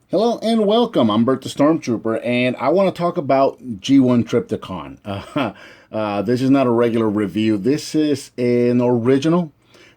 Hello and welcome. I'm Bert the Stormtrooper, and I want to talk about G1 Trypticon. This is not a regular review. This is an original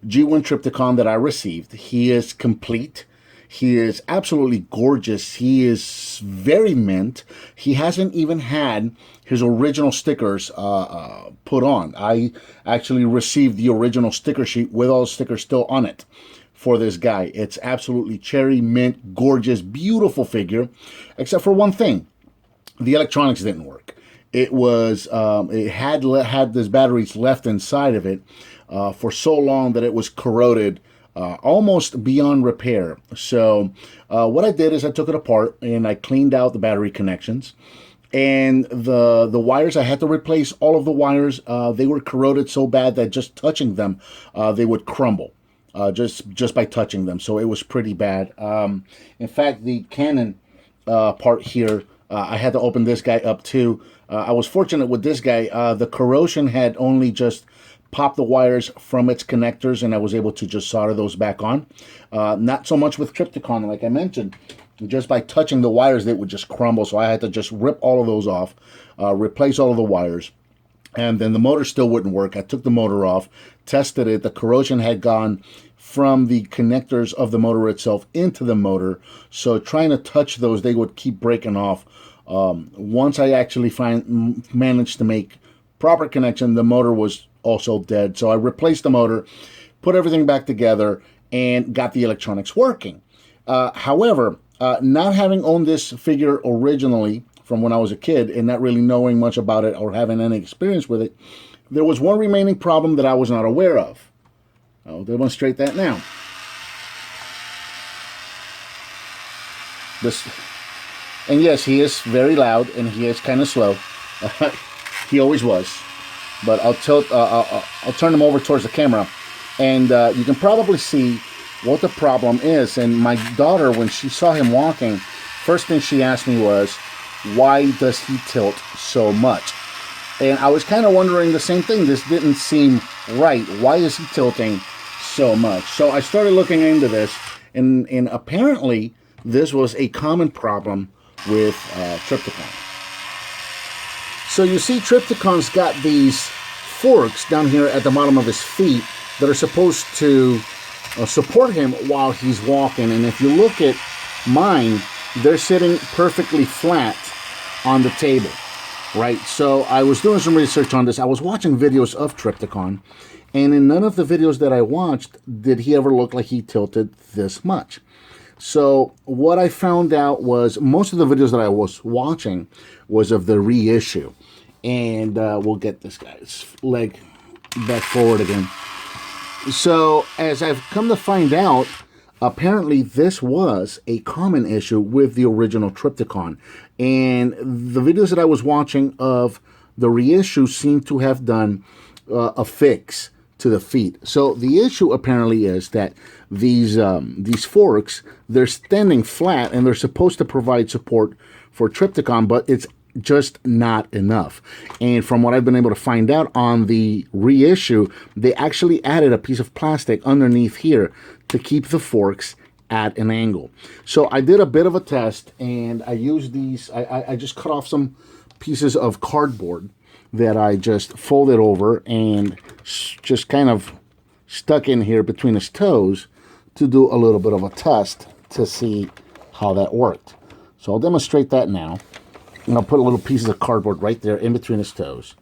G1 Trypticon that I received. He is complete. He is absolutely gorgeous. He is very mint. He hasn't even had his original stickers put on. I actually received the original sticker sheet with all the stickers still on it for this guy. It's absolutely cherry mint, gorgeous, beautiful figure, except for one thing: the electronics didn't work. It had this batteries left inside of it for so long that it was corroded almost beyond repair. So what I did is I took it apart and I cleaned out the battery connections. And the wires, I had to replace all of the wires. They were corroded so bad that just touching them, they would crumble. Just by touching them, so it was pretty bad. In fact, the cannon part here, I had to open this guy up too. I was fortunate with this guy. The corrosion had only just popped the wires from its connectors, and I was able to just solder those back on. Not so much with Trypticon, like I mentioned. Just by touching the wires, they would just crumble, so I had to just rip all of those off, replace all of the wires. And then the motor still wouldn't work. I took the motor off, tested it. The corrosion had gone from the connectors of the motor itself into the motor. So trying to touch those, they would keep breaking off. Once I actually managed to make proper connection, the motor was also dead. So I replaced the motor, put everything back together, and got the electronics working. However, not having owned this figure originally, from when I was a kid and not really knowing much about it or having any experience with it, there was one remaining problem that I was not aware of. I'll demonstrate that now. And yes, he is very loud and he is kind of slow. He always was. But I'll turn him over towards the camera, and you can probably see what the problem is. And my daughter, when she saw him walking, first thing she asked me was, why does he tilt so much? And I was kind of wondering the same thing. This didn't seem right. Why is he tilting so much? So I started looking into this, and apparently this was a common problem with Trypticon. So you see, Trypticon's got these forks down here at the bottom of his feet that are supposed to support him while he's walking. And if you look at mine, they're sitting perfectly flat on the table, right? So I was doing some research on this. I was watching videos of Trypticon, and in none of the videos that I watched did he ever look like he tilted this much. So what I found out was most of the videos that I was watching was of the reissue. And we'll get this guy's leg back forward again. So as I've come to find out, apparently this was a common issue with the original Trypticon. And the videos that I was watching of the reissue seem to have done a fix to the feet. So the issue apparently is that these forks, they're standing flat and they're supposed to provide support for Trypticon, but it's just not enough. And from what I've been able to find out on the reissue, they actually added a piece of plastic underneath here to keep the forks at an angle. So I did a bit of a test, and I used these. I just cut off some pieces of cardboard that I just folded over and just kind of stuck in here between his toes to do a little bit of a test to see how that worked. So I'll demonstrate that now. And I'll put a little pieces of cardboard right there in between his toes.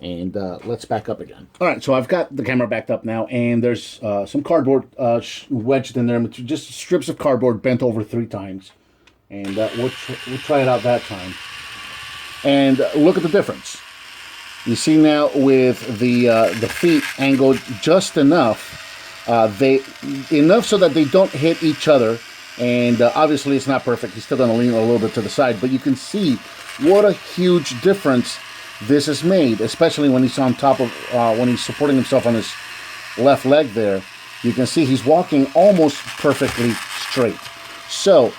And let's back up again. All right, so I've got the camera backed up now, and there's some cardboard wedged in there, just strips of cardboard bent over 3 times. And we'll try it out that time. And look at the difference. You see now with the feet angled just enough, enough so that they don't hit each other. And obviously it's not perfect. He's still going to lean a little bit to the side, but you can see what a huge difference this has made, especially when he's on top of, when he's supporting himself on his left leg there. You can see he's walking almost perfectly straight. So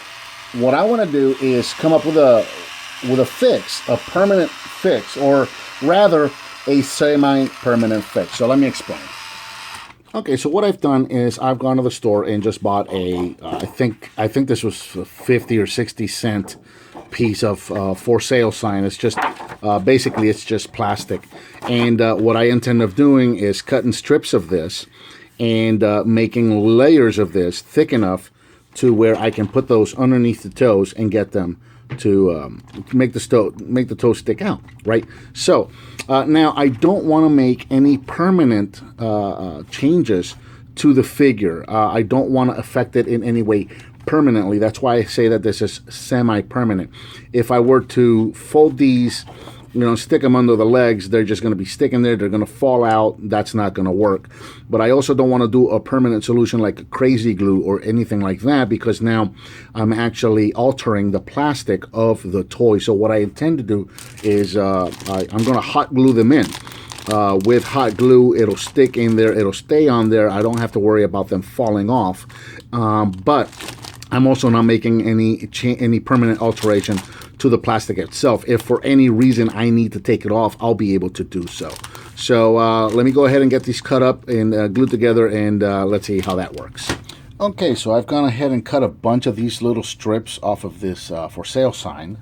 what I want to do is come up with a fix, a permanent fix, or rather a semi-permanent fix. So let me explain. Okay, so what I've done is I've gone to the store and just bought a, I think this was a 50 or 60 cent piece of for sale sign. It's just, basically it's just plastic. And what I intend of doing is cutting strips of this and making layers of this thick enough to where I can put those underneath the toes and get them to make the toes stick out, right? So now I don't want to make any permanent changes to the figure. I don't want to affect it in any way permanently. That's why I say that this is semi-permanent. If I were to fold these, stick them under the legs, they're just going to be sticking there. They're going to fall out. That's not going to work. But I also don't want to do a permanent solution like crazy glue or anything like that, because now I'm actually altering the plastic of the toy. So what I intend to do is I'm going to hot glue them in. With hot glue, it'll stick in there. It'll stay on there. I don't have to worry about them falling off. But I'm also not making any permanent alteration to the plastic itself. If for any reason I need to take it off, I'll be able to do so. So let me go ahead and get these cut up and glued together, and let's see how that works. Okay, so I've gone ahead and cut a bunch of these little strips off of this for sale sign.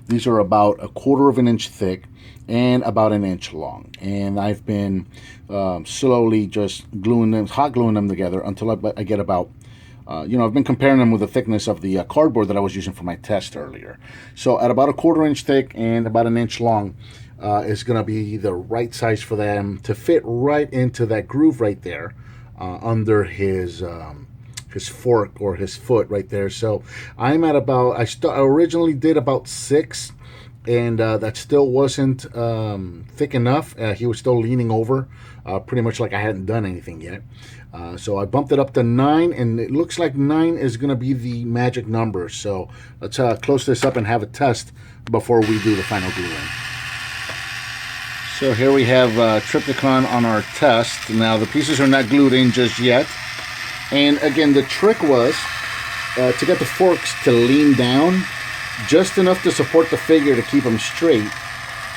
These are about 1/4 of an inch thick and about 1 inch long. And I've been slowly just hot gluing them together until I get about I've been comparing them with the thickness of the cardboard that I was using for my test earlier. So at about 1/4 inch thick and about 1 inch long is going to be the right size for them to fit right into that groove right there under his fork or his foot right there. So I'm at about, I originally did about 6, and that still wasn't thick enough. He was still leaning over, pretty much like I hadn't done anything yet. So I bumped it up to 9, and it looks like 9 is going to be the magic number. So let's close this up and have a test before we do the final gluing. So here we have Trypticon on our test. Now the pieces are not glued in just yet. And again, the trick was to get the forks to lean down just enough to support the figure to keep them straight,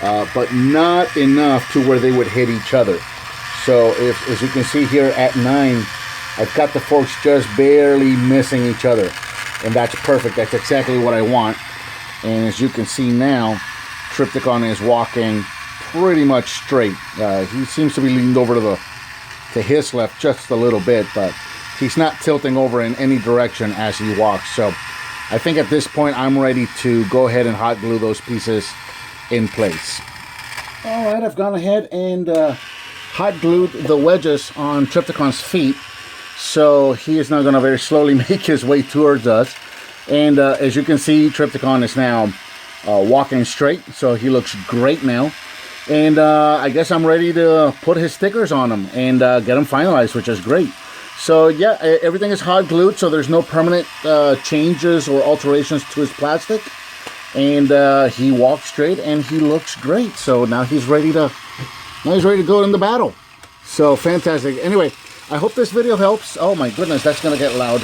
but not enough to where they would hit each other. So as you can see here at 9, I've got the forks just barely missing each other, and that's perfect. That's exactly what I want. And as you can see now, Trypticon is walking pretty much straight. He seems to be leaned over to his left just a little bit, but he's not tilting over in any direction as he walks. So I think at this point I'm ready to go ahead and hot glue those pieces in place. All right, I've gone ahead and hot glued the wedges on Trypticon's feet. So he is now going to very slowly make his way towards us. And as you can see, Trypticon is now walking straight. So he looks great now. And I guess I'm ready to put his stickers on him and get him finalized, which is great. So yeah, everything is hot glued, so there's no permanent changes or alterations to his plastic. And he walks straight, and he looks great. So now he's ready to go into battle. So fantastic. Anyway, I hope this video helps. Oh my goodness, that's gonna get loud.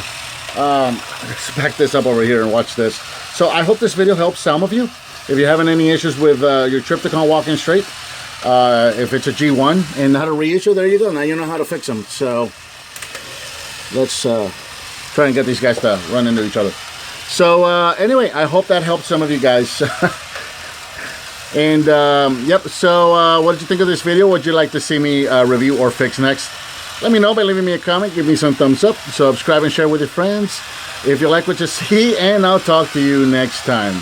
Let's back this up over here and watch this. So I hope this video helps some of you. If you're having any issues with your Trypticon walking straight, if it's a G1 and not a reissue, there you go. Now you know how to fix them. So let's try and get these guys to run into each other. So anyway, I hope that helps some of you guys. And yep, so what did you think of this video? What would you like to see me review or fix next? Let me know by leaving me a comment. Give me some thumbs up. Subscribe and share with your friends if you like what you see. And I'll talk to you next time.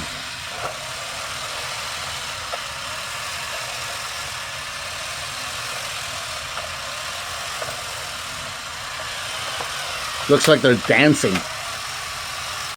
Looks like they're dancing.